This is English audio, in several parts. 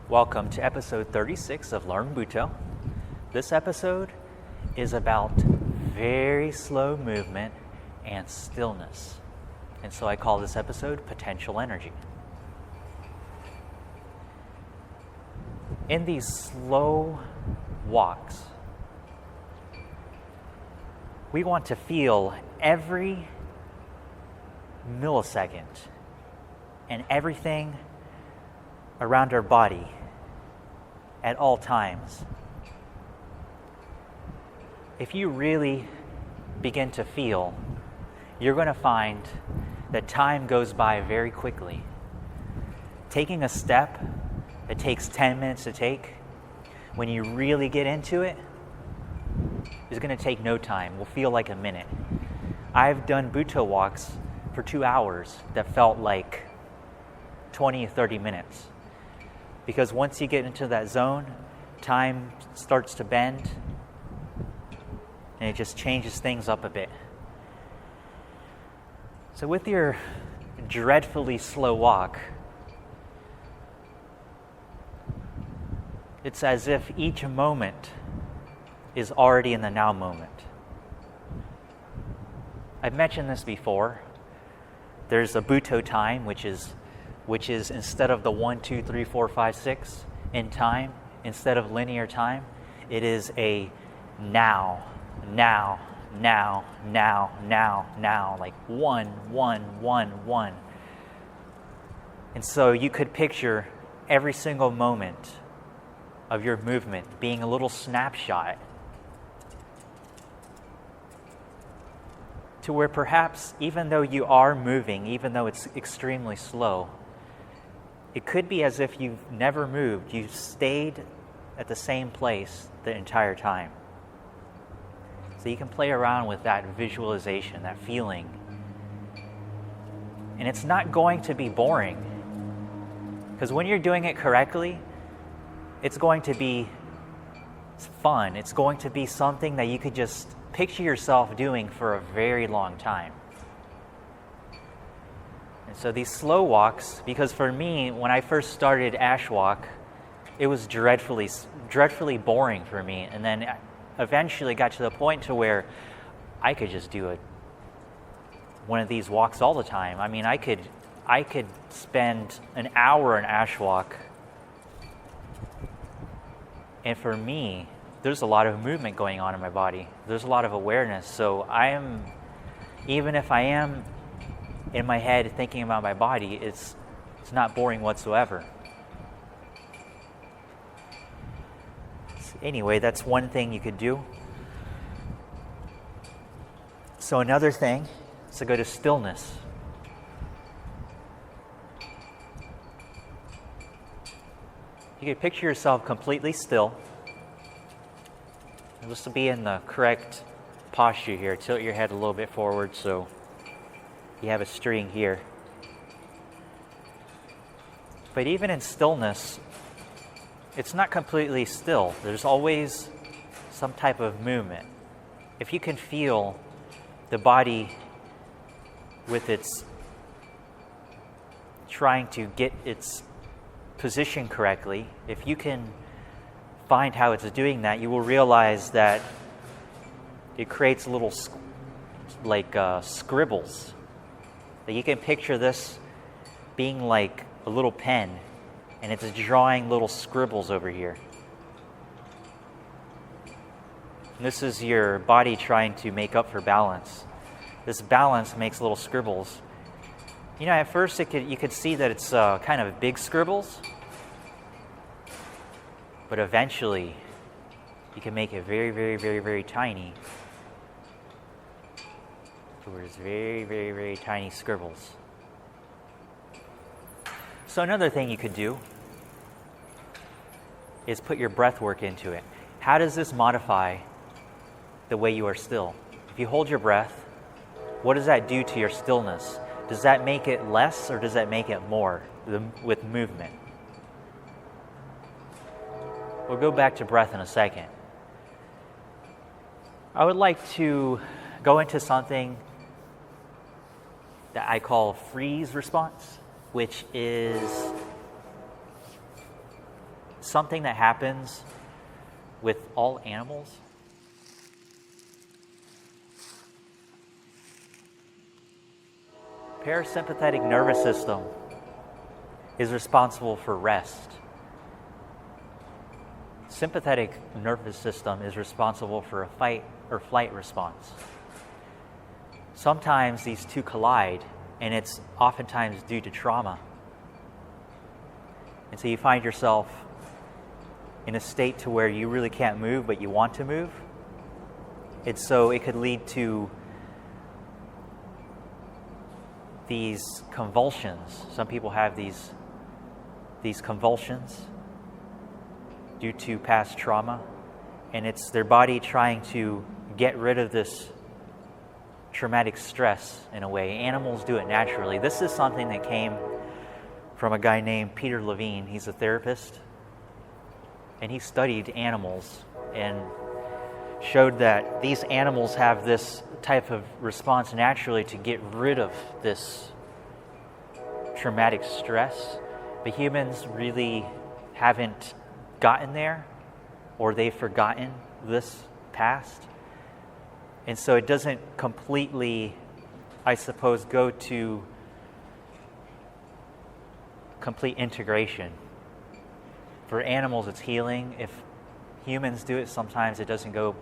Welcome to episode 36 of Learn Butoh. This episode is about very slow movement and stillness. And so I call this episode Potential Energy. In these slow walks, we want to feel every millisecond and everything around our body at all times. If you really begin to feel, you're going to find that time goes by very quickly. Taking a step that takes 10 minutes to take, when you really get into it, is going to take no time. Will feel like a minute. I've done Butoh walks for 2 hours that felt like 20 or 30 minutes. Because once you get into that zone, time starts to bend and it just changes things up a bit. So with your dreadfully slow walk, it's as if each moment is already in the now moment. I've mentioned this before. There's a Butoh time, which is instead of the 1, 2, 3, 4, 5, 6 in time, instead of linear time, it is a now, like 1, 1, 1, 1. And so you could picture every single moment of your movement being a little snapshot to where perhaps even though you are moving, even though it's extremely slow, it could be as if you've never moved. You've stayed at the same place the entire time. So you can play around with that visualization, that feeling. And it's not going to be boring. Because when you're doing it correctly, it's going to be fun. It's going to be something that you could just picture yourself doing for a very long time. And so these slow walks, because for me, when I first started Ashwalk, it was dreadfully boring for me. And then eventually got to the point to where I could just do one of these walks all the time. I mean, I could spend an hour in Ashwalk. And for me, there's a lot of movement going on in my body. There's a lot of awareness. So even if I am in my head thinking about my body, it's not boring whatsoever. Anyway, that's one thing you could do. So another thing is to go to stillness. You could picture yourself completely still. And just to be in the correct posture here, tilt your head a little bit forward so you have a string here. But even in stillness, it's not completely still. There's always some type of movement. If you can feel the body with its trying to get its position correctly, if you can find how it's doing that, you will realize that it creates little scribbles. That you can picture this being like a little pen, and it's drawing little scribbles over here. And this is your body trying to make up for balance. This balance makes little scribbles. You know, at first you could see that it's kind of big scribbles, but eventually you can make it very, very, very, very tiny. Towards very, very, very tiny scribbles. So another thing you could do is put your breath work into it. How does this modify the way you are still? If you hold your breath, what does that do to your stillness? Does that make it less or does that make it more with movement? We'll go back to breath in a second. I would like to go into something that I call freeze response, which is something that happens with all animals. Parasympathetic nervous system is responsible for rest. Sympathetic nervous system is responsible for a fight or flight response. Sometimes these two collide, and it's oftentimes due to trauma. And so you find yourself in a state to where you really can't move, but you want to move. And so it could lead to these convulsions. Some people have these convulsions due to past trauma, and it's their body trying to get rid of this traumatic stress in a way. Animals do it naturally. This is something that came from a guy named Peter Levine. He's a therapist, and he studied animals and showed that these animals have this type of response naturally to get rid of this traumatic stress, but humans really haven't gotten there, or they've forgotten this past. And so it doesn't completely, I suppose, go to complete integration. For animals, it's healing. If humans do it, sometimes it doesn't go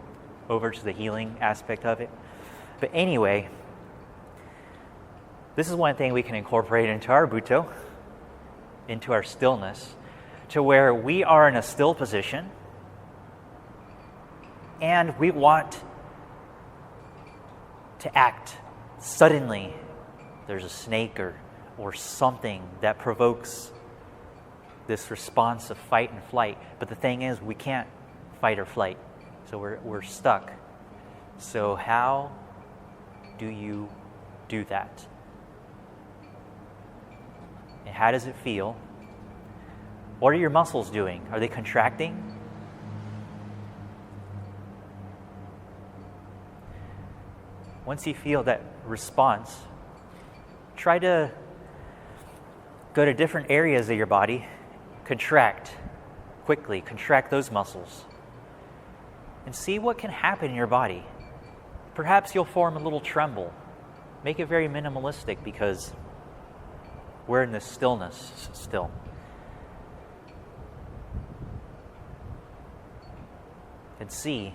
over to the healing aspect of it. But anyway, this is one thing we can incorporate into our Butoh, into our stillness, to where we are in a still position and we want to act suddenly. There's a snake or something that provokes this response of fight and flight. But the thing is, we can't fight or flight. So we're stuck. So how do you do that? And how does it feel? What are your muscles doing? Are they contracting? Once you feel that response, try to go to different areas of your body, contract quickly, contract those muscles, and see what can happen in your body. Perhaps you'll form a little tremble. Make it very minimalistic because we're in this stillness still. And see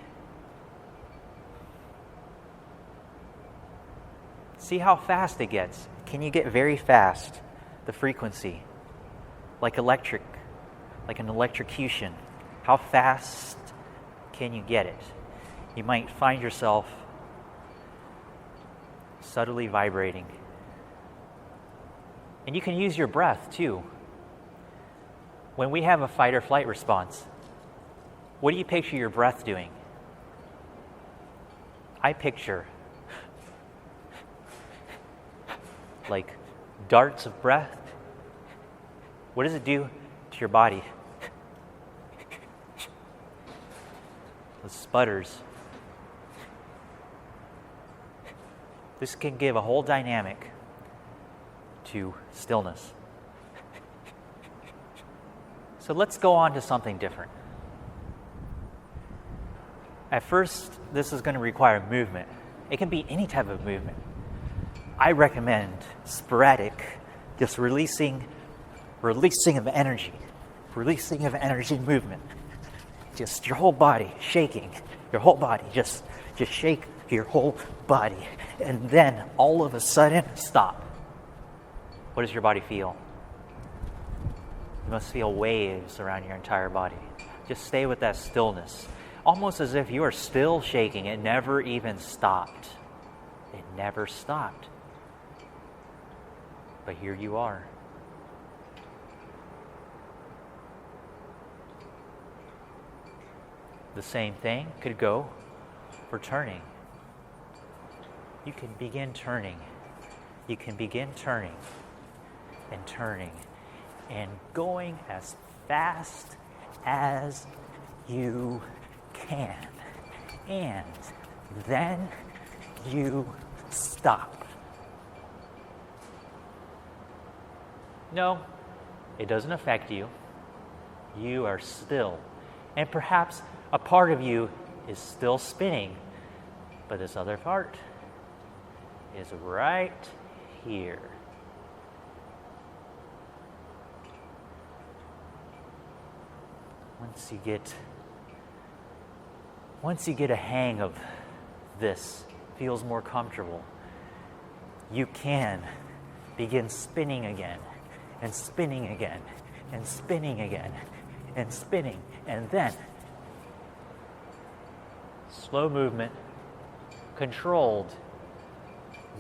how fast it gets. Can you get very fast, the frequency, like an electrocution? How fast can you get it? You might find yourself subtly vibrating. And you can use your breath too. When we have a fight or flight response, what do you picture your breath doing? I picture like darts of breath. What does it do to your body? It sputters. This can give a whole dynamic to stillness. So let's go on to something different. At first, this is going to require movement. It can be any type of movement. I recommend sporadic, just releasing of energy movement. Just your whole body shaking, your whole body, just shake your whole body. And then all of a sudden, stop. What does your body feel? You must feel waves around your entire body. Just stay with that stillness. Almost as if you are still shaking. It never even stopped. It never stopped. But here you are. The same thing could go for turning. You can begin turning. You can begin turning and turning and going as fast as you can. And then you stop. No, it doesn't affect you. You are still. And perhaps a part of you is still spinning, but this other part is right here. Once you get a hang of this, feels more comfortable, you can begin spinning again, and spinning again, and spinning again, and spinning, and then slow movement, controlled.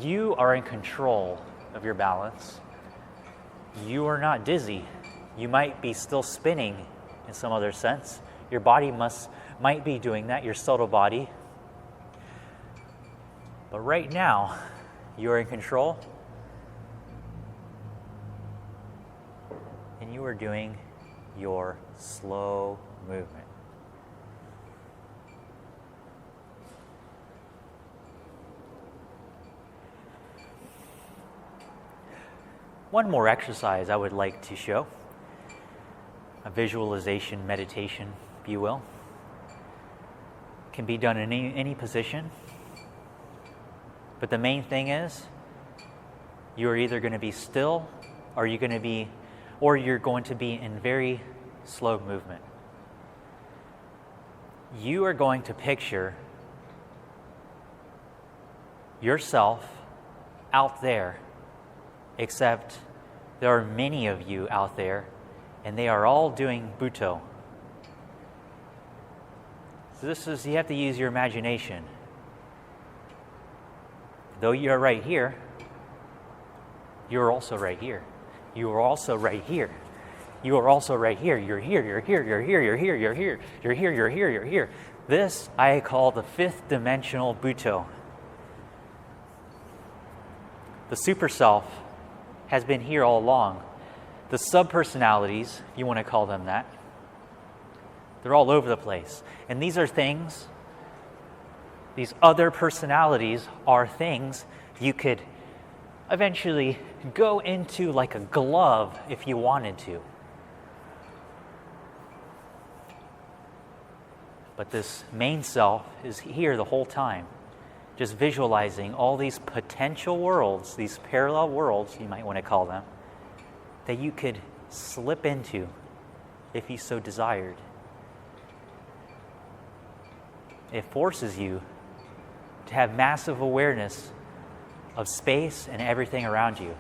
You are in control of your balance. You are not dizzy. You might be still spinning in some other sense. Your body might be doing that, your subtle body. But right now, you're in control. And you are doing your slow movement. One more exercise I would like to show, a visualization meditation, if you will. Can be done in any position. But the main thing is, you're either going to be still or you're going to be in very slow movement. You are going to picture yourself out there, except there are many of you out there, and they are all doing Butoh. So you have to use your imagination. Though you're right here, you're also right here. You are also right here. You are also right here. You're here, you're here, you're here, you're here, you're here, you're here, you're here, you're here. This I call the fifth dimensional Butoh. The super self has been here all along. The subpersonalities, if you want to call them that, they're all over the place. And these are things, these other personalities are things you could eventually go into like a glove if you wanted to. But this main self is here the whole time, just visualizing all these potential worlds, these parallel worlds, you might want to call them, that you could slip into if you so desired. It forces you to have massive awareness of space and everything around you.